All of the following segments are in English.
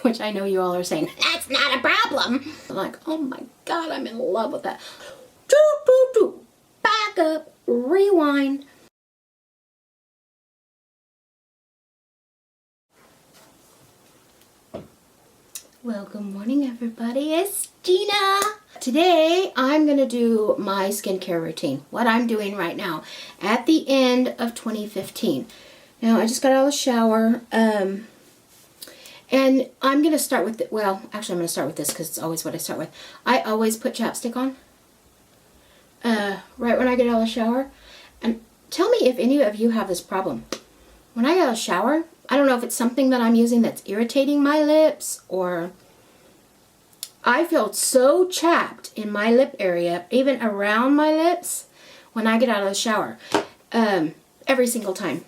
which I know you all are saying, that's not a problem. I'm like, oh my God, I'm in love with that. Back up, rewind. Well, good morning, everybody. It's Gina. Today, I'm going to do my skincare routine, what I'm doing right now at the end of 2015. Now, I just got out of the shower, and I'm going to start with, well, actually, I'm going to start with this because it's always what I start with. I always put chapstick on right when I get out of the shower. And tell me if any of you have this problem. When I get out of the shower, I don't know if it's something that I'm using that's irritating my lips, or I feel so chapped in my lip area, even around my lips, when I get out of the shower, every single time.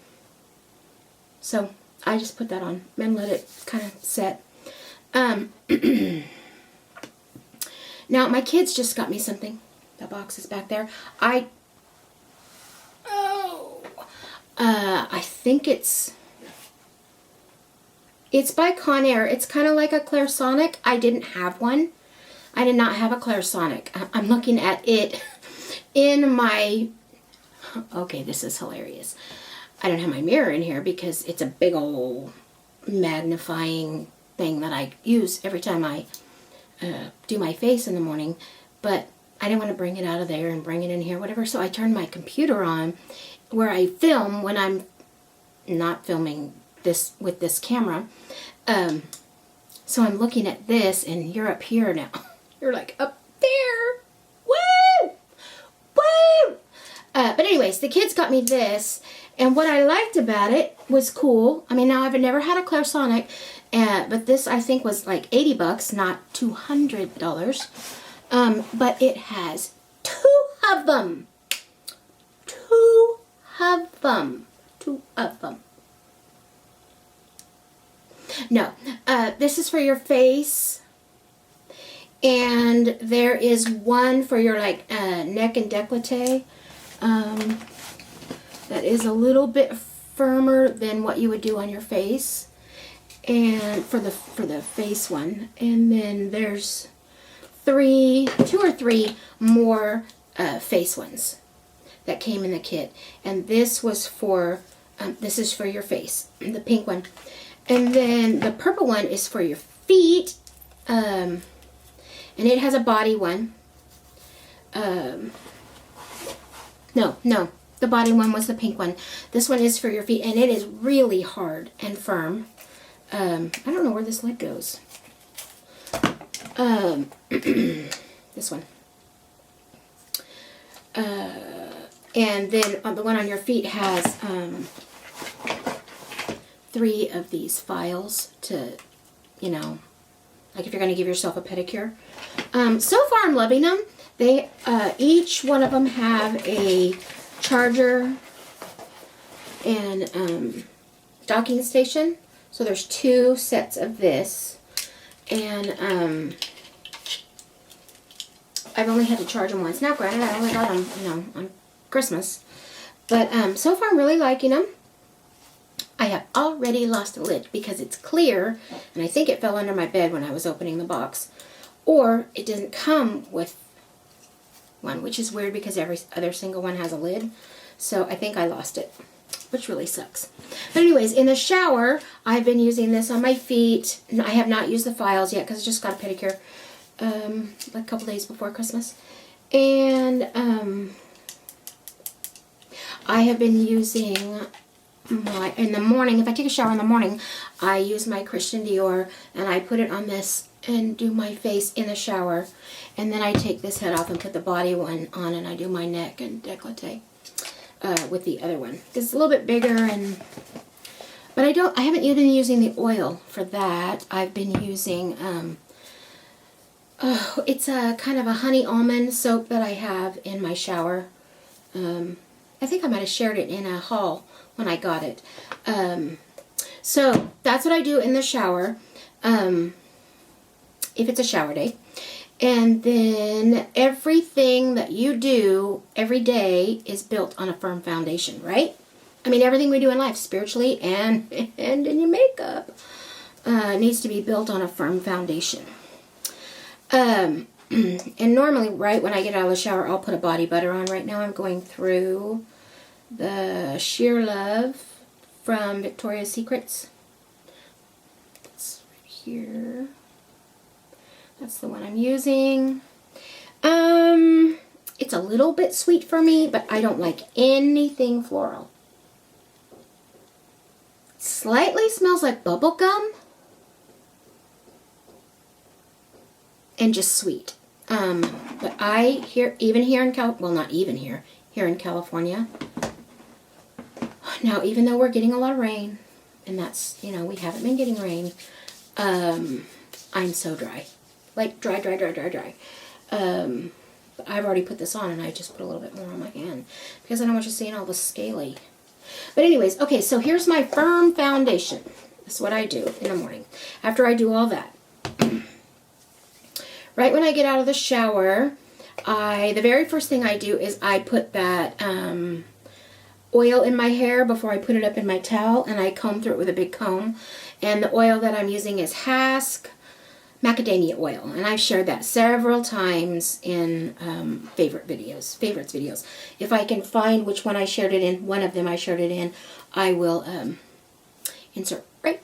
So I just put that on and let it kind of set. Now my kids just got me something. The box is back there. I think it's by Conair. It's kind of like a Clairsonic. I didn't have one. I did not have a Clairsonic. I'm looking at it in my... Okay, this is hilarious. I don't have my mirror in here because it's a big old magnifying thing that I use every time I do my face in the morning. But I didn't want to bring it out of there and bring it in here, whatever. So I turned my computer on where I film when I'm not filming this with this camera. So I'm looking at this, and you're up here now. You're like up there. Woo! Woo! But anyways, the kids got me this, and what I liked about it was cool. I mean, now I've never had a Clairsonic, but this I think was like $80, not $200. But it has two of them. Two of them. No, this is for your face, and there is one for your like neck and décolleté. That is a little bit firmer than what you would do on your face, and for the face one. And then there's two or three more face ones that came in the kit, and this was for this is for your face, the pink one. And then the purple one is for your feet, and it has a body one. No, the body one was the pink one. This one is for your feet, and it is really hard and firm. I don't know where this lid goes. This one. And then the one on your feet has 3 of these files to, you know, like if you're going to give yourself a pedicure. So far I'm loving them. They, each one of them have a charger and docking station. So there's 2 sets of this. And I've only had to charge them once. Now granted, I only got them, you know, on Christmas. But so far I'm really liking them. I have already lost a lid because it's clear, and I think it fell under my bed when I was opening the box. Or it doesn't come with one, which is weird because every other single one has a lid. So I think I lost it, which really sucks. But anyways, in the shower, I've been using this on my feet. I have not used the files yet because I just got a pedicure like a couple days before Christmas. And I have been using in the morning, if I take a shower in the morning, I use my Christian Dior, and I put it on this and do my face in the shower. And then I take this head off and put the body one on, and I do my neck and décolleté with the other one. It's a little bit bigger, but I haven't even been using the oil for that. I've been using, it's a kind of a honey almond soap that I have in my shower. I think I might have shared it in a haul when I got it. So that's what I do in the shower, if it's a shower day. And then everything that you do every day is built on a firm foundation, right? I mean, everything we do in life, spiritually and in your makeup. needs to be built on a firm foundation. And normally, right when I get out of the shower, I'll put a body butter on. Right now I'm going through the Sheer Love from Victoria's Secrets. It's right here. That's the one I'm using. It's a little bit sweet for me, but I don't like anything floral. Slightly smells like bubble gum. And just sweet. But even here in here in California. Now, even though we're getting a lot of rain, and that's, we haven't been getting rain, I'm so dry. Like, dry. But I've already put this on, and I just put a little bit more on my hand, because I don't want you seeing all the scaly. But anyways, okay, so here's my firm foundation. That's what I do in the morning. After I do all that. Right when I get out of the shower, the very first thing I do is I put that oil in my hair before I put it up in my towel, and I comb through it with a big comb. And the oil that I'm using is Hask macadamia oil, and I've shared that several times in favorites videos. If I can find which one I shared it in, one of them I shared it in, I will insert right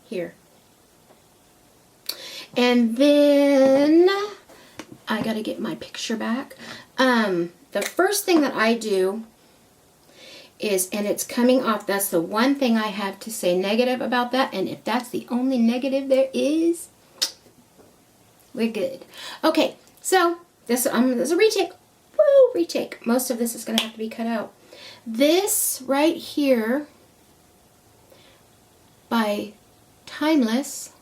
here. And then I gotta get my picture back. The first thing that I do is, and it's coming off, that's the one thing I have to say negative about that, and if that's the only negative there is, we're good. Okay, so this is a retake. Woo, retake. Most of this is going to have to be cut out. This right here by Timeless,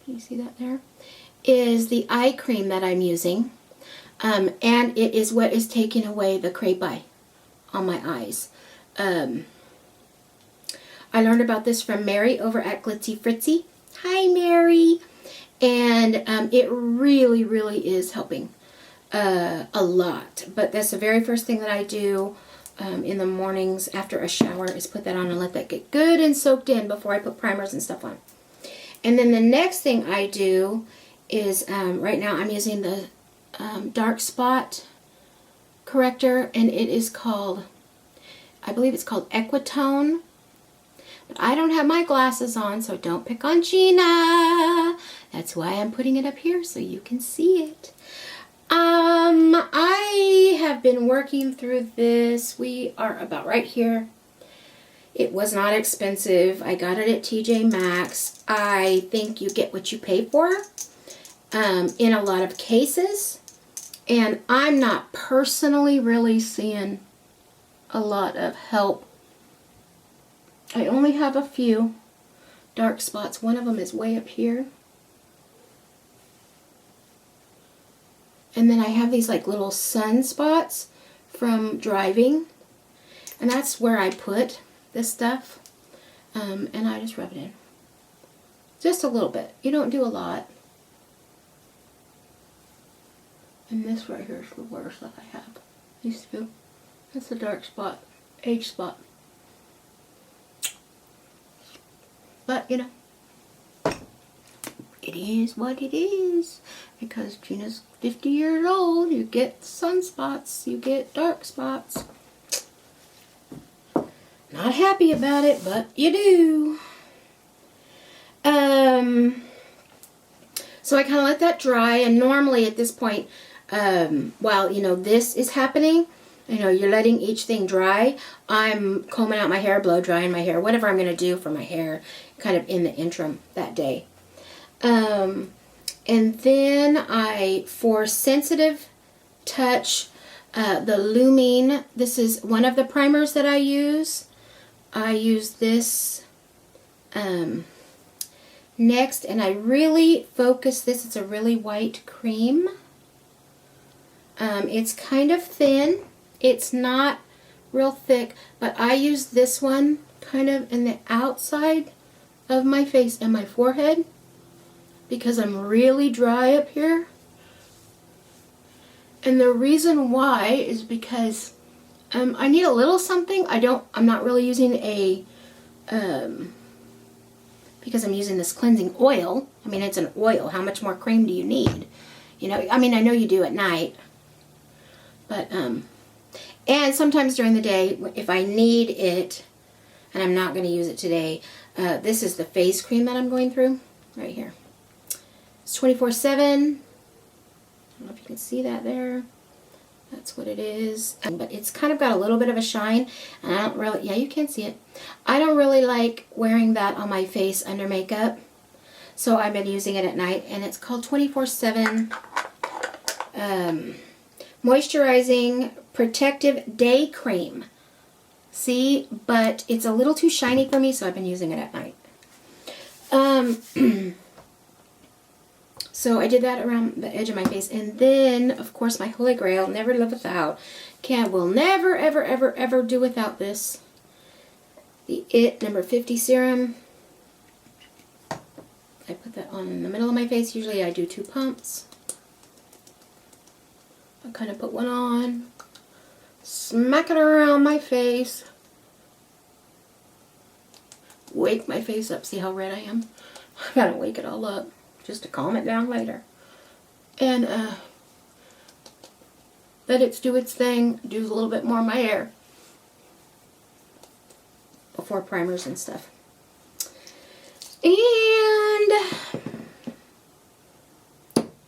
can you see that there? Is the eye cream that I'm using. And it is what is taking away the crepe eye on my eyes. I learned about this from Mary over at Glitzy Fritzy. Hi, Mary. And it really, really is helping a lot. But that's the very first thing that I do in the mornings after a shower is put that on and let that get good and soaked in before I put primers and stuff on. And then the next thing I do is, right now I'm using the dark spot corrector, and it is called, I believe it's called Equitone. But I don't have my glasses on, so don't pick on Gina. That's why I'm putting it up here so you can see it. I have been working through this. We are about right here. It was not expensive. I got it at TJ Maxx. I think you get what you pay for in a lot of cases. And I'm not personally really seeing a lot of help. I only have a few dark spots. One of them is way up here. And then I have these like little sun spots from driving. And that's where I put this stuff. And I just rub it in. Just a little bit. You don't do a lot. And this right here is the worst that I have. These two. That's a dark spot. Age spot. But, you know, it is what it is. Because Gina's 50 years old, you get sunspots, you get dark spots. Not happy about it, but you do. So I kind of let that dry, and normally at this point, while, you know, this is happening, you know, you're letting each thing dry, I'm combing out my hair, blow drying my hair, whatever I'm going to do for my hair, kind of in the interim that day. And then for sensitive touch, the Lumine, this is one of the primers that I use. I use this next, and I really focus this. It's a really white cream. It's kind of thin. It's not real thick, but I use this one kind of in the outside of my face and my forehead because I'm really dry up here. And the reason why is because I need a little something. I'm not really using a because I'm using this cleansing oil. I mean, it's an oil. How much more cream do you need? You know, I mean, I know you do at night. But, and sometimes during the day, if I need it, and I'm not going to use it today, this is the face cream that I'm going through right here. It's 24/7. I don't know if you can see that there. That's what it is. But it's kind of got a little bit of a shine. And I don't really, yeah, you can see it. I don't really like wearing that on my face under makeup. So I've been using it at night. And it's called 24/7 Moisturizing Protective Day Cream. See, but it's a little too shiny for me, so I've been using it at night. So I did that around the edge of my face. And then, of course, my holy grail, never live without. Will never, ever, ever, ever do without this. The IT number 50 serum. I put that on in the middle of my face. Usually I do 2 pumps. I kind of put one on. Smack it around my face. Wake my face up. See how red I am? I gotta wake it all up just to calm it down later. And let it do its thing. Do a little bit more of my hair before primers and stuff. And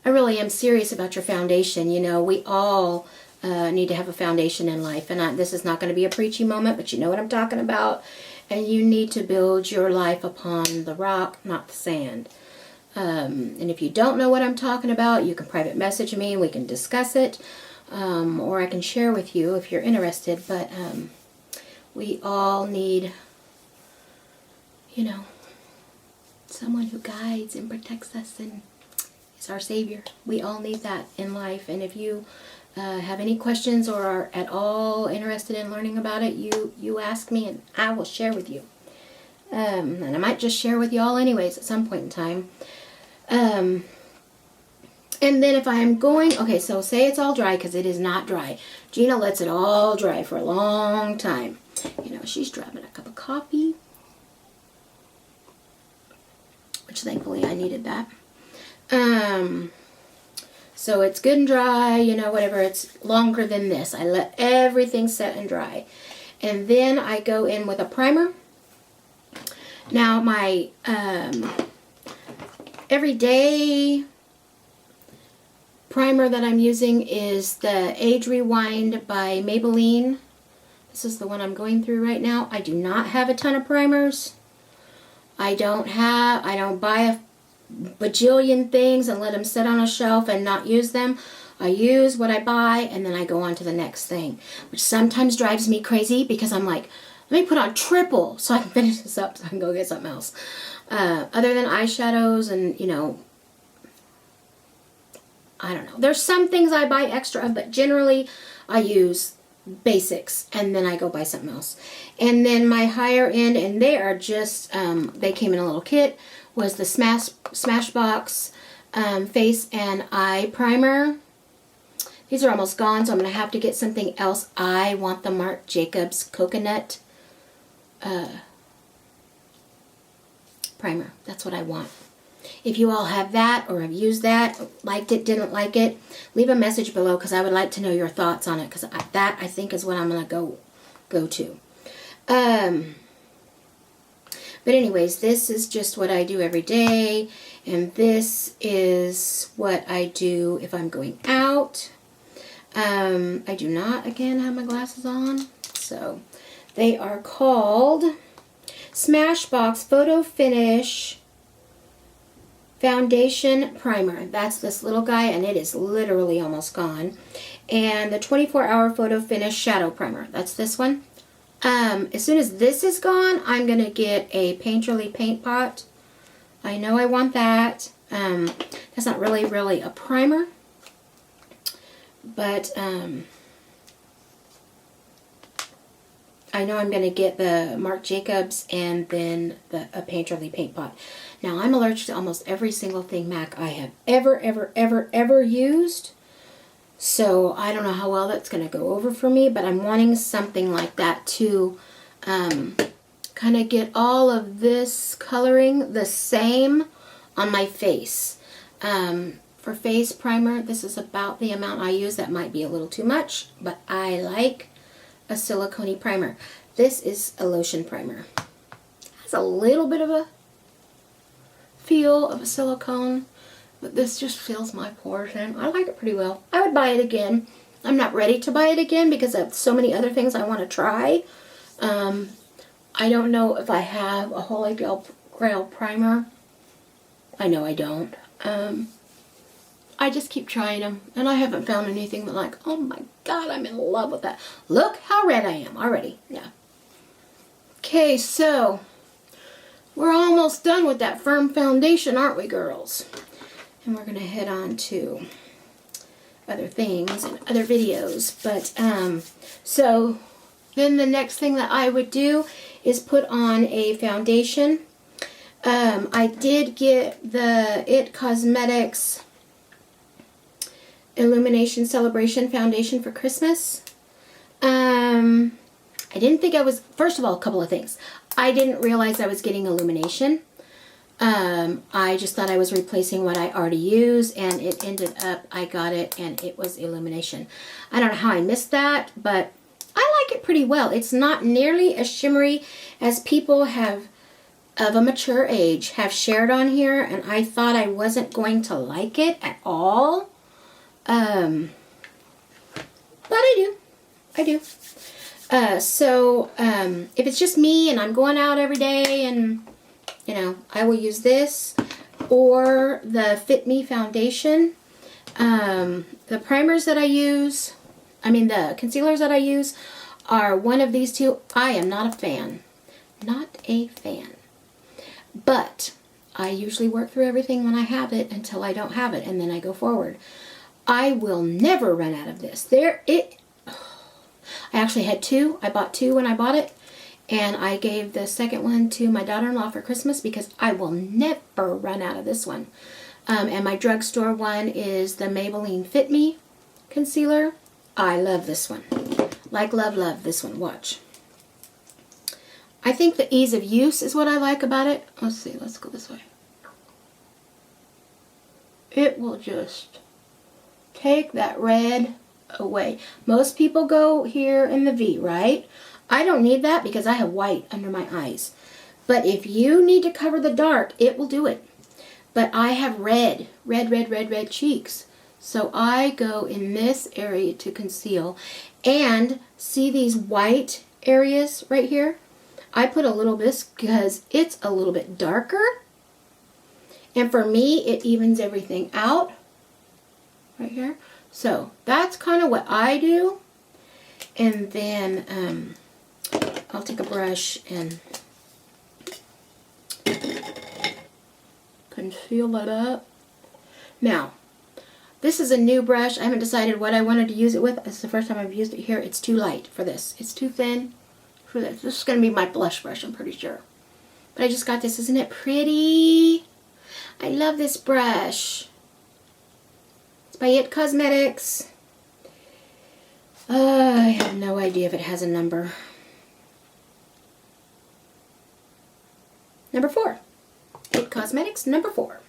I really am serious about your foundation. You know, we all need to have a foundation in life. And this is not going to be a preachy moment, but you know what I'm talking about. And you need to build your life upon the rock, not the sand. And if you don't know what I'm talking about, you can private message me and we can discuss it. Or I can share with you if you're interested. But we all need, you know, someone who guides and protects us and is our Savior. We all need that in life. And if you have any questions or are at all interested in learning about it, you ask me and I will share with you. And I might just share with y'all anyways at some point in time. And then if I am going, okay, so say it's all dry, because it is not dry. Gina lets it all dry for a long time. You know, she's grabbing a cup of coffee, which thankfully I needed that. So it's good and dry, you know, whatever. It's longer than this. I let everything set and dry. And then I go in with a primer. Now my everyday primer that I'm using is the Age Rewind by Maybelline. This is the one I'm going through right now. I do not have a ton of primers. I don't buy a bajillion things and let them sit on a shelf and not use them. I use what I buy and then I go on to the next thing, which sometimes drives me crazy because I'm like, let me put on triple so I can finish this up so I can go get something else. Other than eyeshadows and, you know, I don't know. There's some things I buy extra of, but generally I use basics and then I go buy something else. And then my higher end, and they are just, they came in a little kit, was the Smashbox Face and Eye Primer. These are almost gone, so I'm going to have to get something else. I want the Marc Jacobs Coconut primer. That's what I want. If you all have that or have used that, liked it, didn't like it, leave a message below because I would like to know your thoughts on it, because that I think is what I'm going to go to. But anyways, this is just what I do every day, and this is what I do if I'm going out. I do not, again, have my glasses on, so they are called Smashbox Photo Finish Foundation Primer. That's this little guy, and it is literally almost gone. And the 24-hour Photo Finish Shadow Primer. That's this one. As soon as this is gone, I'm going to get a Painterly paint pot. I know I want that. That's not really a primer. But I know I'm going to get the Marc Jacobs and then a Painterly paint pot. Now, I'm allergic to almost every single thing MAC I have ever used. So I don't know how well that's going to go over for me, but I'm wanting something like that too, kind of get all of this coloring the same on my face. For face primer, this is about the amount I use. That might be a little too much, but I like a silicone primer. This is a lotion primer. It has a little bit of a feel of a silicone, but this just fills my pores in. I like it pretty well. I would buy it again. I'm not ready to buy it again because I have so many other things I want to try. I don't know if I have a Holy Grail primer. I know I don't. I just keep trying them, and I haven't found anything that like, oh my god, I'm in love with that. Look how red I am already. Yeah. Okay, so we're almost done with that firm foundation, aren't we, girls? And we're going to head on to other things and other videos. But, so then the next thing that I would do is put on a foundation. I did get the It Cosmetics Illumination Celebration Foundation for Christmas. I didn't think I was, first of all, a couple of things. I didn't realize I was getting illumination. I just thought I was replacing what I already use, and it ended up, I got it, and it was illumination. I don't know how I missed that, but I like it pretty well. It's not nearly as shimmery as people have, of a mature age, have shared on here, and I thought I wasn't going to like it at all. But I do. I do. If it's just me and I'm going out every day and, you know, I will use this or the Fit Me foundation. The primers that I use, the concealers that I use are one of these two. I am not a fan. Not a fan. But I usually work through everything when I have it until I don't have it, and then I go forward. I will never run out of this. I actually had two. I bought two when I bought it, and I gave the second one to my daughter-in-law for Christmas because I will never run out of this one. And my drugstore one is the Maybelline Fit Me concealer. I love this one. Like, love, love this one. Watch. I think the ease of use is what I like about it. Let's see. Let's go this way. It will just take that red away. Most people go here in the V, right? I don't need that because I have white under my eyes. But if you need to cover the dark, it will do it. But I have red cheeks. So I go in this area to conceal. And see these white areas right here? I put a little bit because it's a little bit darker. And for me, it evens everything out right here. So that's kind of what I do. And then I'll take a brush and conceal it up. Now, this is a new brush. I haven't decided what I wanted to use it with. It's the first time I've used it here. It's too light for this. It's too thin for this. This is going to be my blush brush, I'm pretty sure. But I just got this. Isn't it pretty? I love this brush. It's by It Cosmetics. I have no idea if it has a number. Number 4. It Cosmetics, number 4.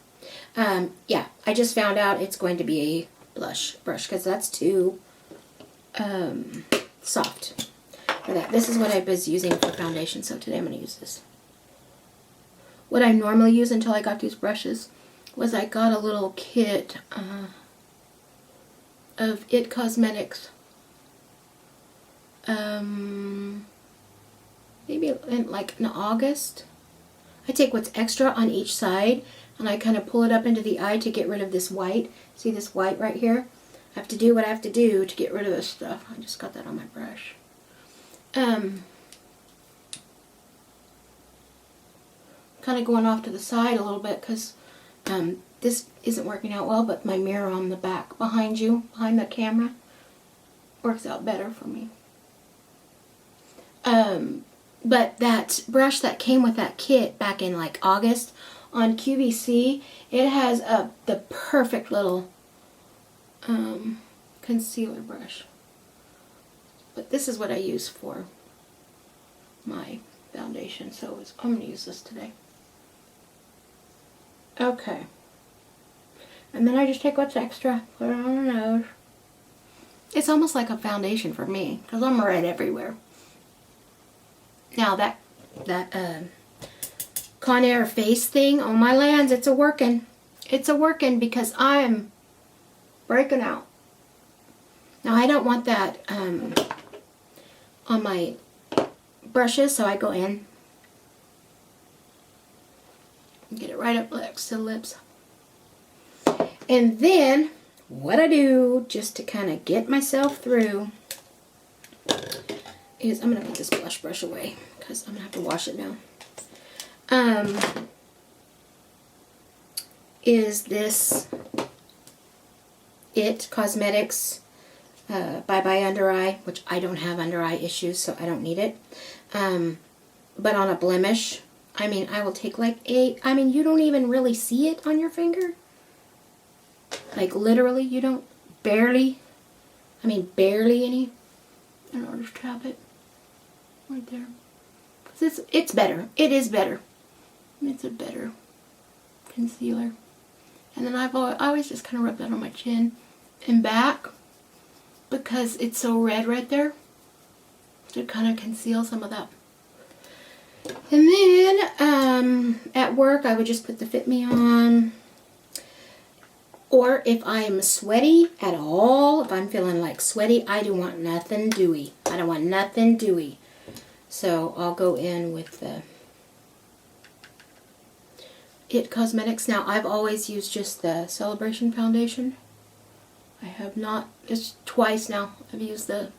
Yeah, I just found out it's going to be a blush brush because that's too soft for that. This is what I was using for foundation, so today I'm going to use this. What I normally use until I got these brushes was I got a little kit of It Cosmetics. Maybe in August. I take what's extra on each side and I kind of pull it up into the eye to get rid of this white. See this white right here? I have to do what I have to do to get rid of this stuff. I just got that on my brush. Kind of going off to the side a little bit because this isn't working out well, but my mirror on the back behind the camera, works out better for me. But that brush that came with that kit back in like August on QVC, it has the perfect little concealer brush. But this is what I use for my foundation, so I'm going to use this today. Okay. And then I just take what's extra, put it on the nose. It's almost like a foundation for me, because I'm red everywhere. Now that Conair face thing on my lands, it's a-working. It's a-working because I'm breaking out. Now I don't want that on my brushes, so I go in. Get it right up next to the lips. And then, what I do, just to kind of get myself through, is I'm going to put this blush brush away, because I'm going to have to wash it now. Is this It Cosmetics Bye Bye Under Eye, which I don't have under eye issues, so I don't need it. But on a blemish, I mean, I will take like you don't even really see it on your finger. Like literally, you don't, barely any. And I'll just tap it right there. 'Cause it's better. It is better. It's a better concealer. And then I always just kind of rub that on my chin and back because it's so red right there to kind of conceal some of that. And then at work, I would just put the Fit Me on. Or if I'm sweaty at all, if I'm feeling like sweaty, I don't want nothing dewy. I don't want nothing dewy. So I'll go in with the It Cosmetics. Now, I've always used just the Celebration foundation. I have not, it's twice now I've used the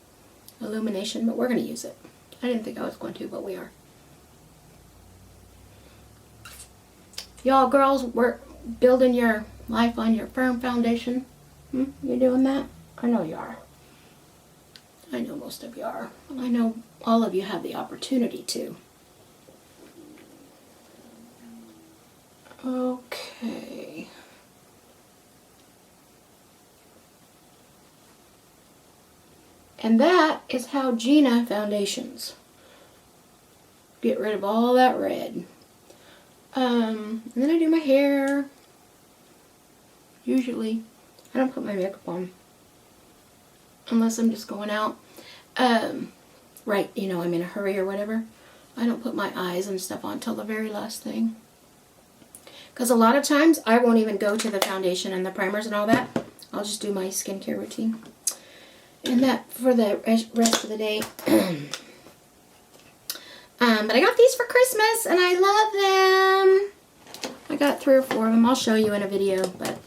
Illumination, but we're going to use it. I didn't think I was going to, but we are. Y'all girls, we're building your life on your firm foundation. You doing that? I know you are. I know most of you are. I know all of you have the opportunity to. Okay. And that is how Gina foundations get rid of all that red. And then I do my hair. Usually, I don't put my makeup on unless I'm just going out. Right, you know, I'm in a hurry or whatever. I don't put my eyes and stuff on till the very last thing. Because a lot of times, I won't even go to the foundation and the primers and all that. I'll just do my skincare routine. And that for the rest of the day. But I got these for Christmas, and I love them. I got 3 or 4 of them. I'll show you in a video, but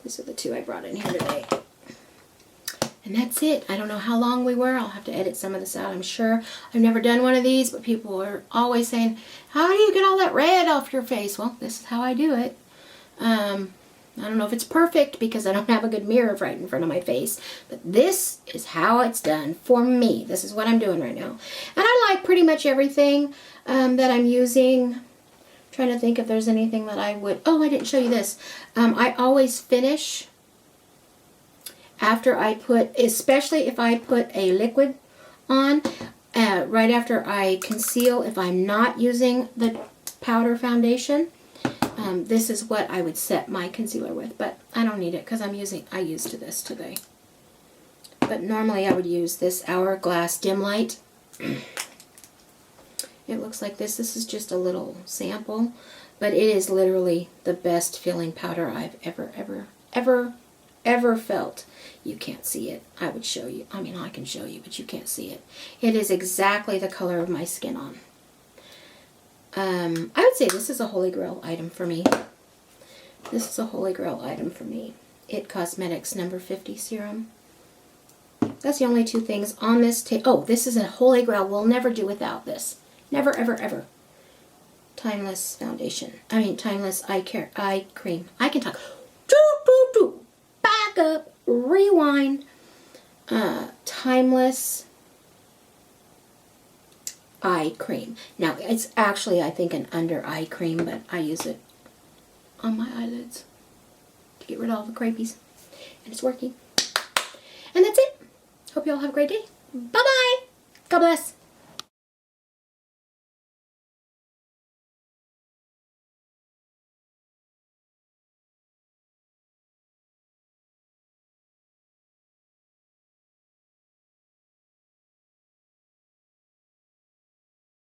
these are the 2 I brought in here today. And that's it. I don't know how long we were. I'll have to edit some of this out, I'm sure. I've never done one of these, but people are always saying, how do you get all that red off your face? Well, this is how I do it. I don't know if it's perfect because I don't have a good mirror right in front of my face, but this is how it's done for me. This is what I'm doing right now. And I like pretty much everything that I'm using. I'm trying to think if there's anything that I would... Oh, I didn't show you this. I always finish after I put, especially if I put a liquid on, right after I conceal, if I'm not using the powder foundation. This is what I would set my concealer with, but I don't need it because I used this today. But normally I would use this Hourglass Dim Light. It looks like this. This is just a little sample, but it is literally the best filling powder I've ever felt. You can't see it. I would show you. I mean, I can show you, but you can't see it. It is exactly the color of my skin on. I would say this is a holy grail item for me. This is a holy grail item for me. It Cosmetics number 50 serum. That's the only 2 things on this oh, this is a holy grail. We'll never do without this. Never, ever, ever. Timeless foundation. I mean, Timeless eye cream. I can talk. Back up. Rewind. Timeless eye cream. Now, it's actually, I think, an under eye cream, but I use it on my eyelids to get rid of all the crepies. And it's working. And that's it. Hope you all have a great day. Bye-bye. God bless.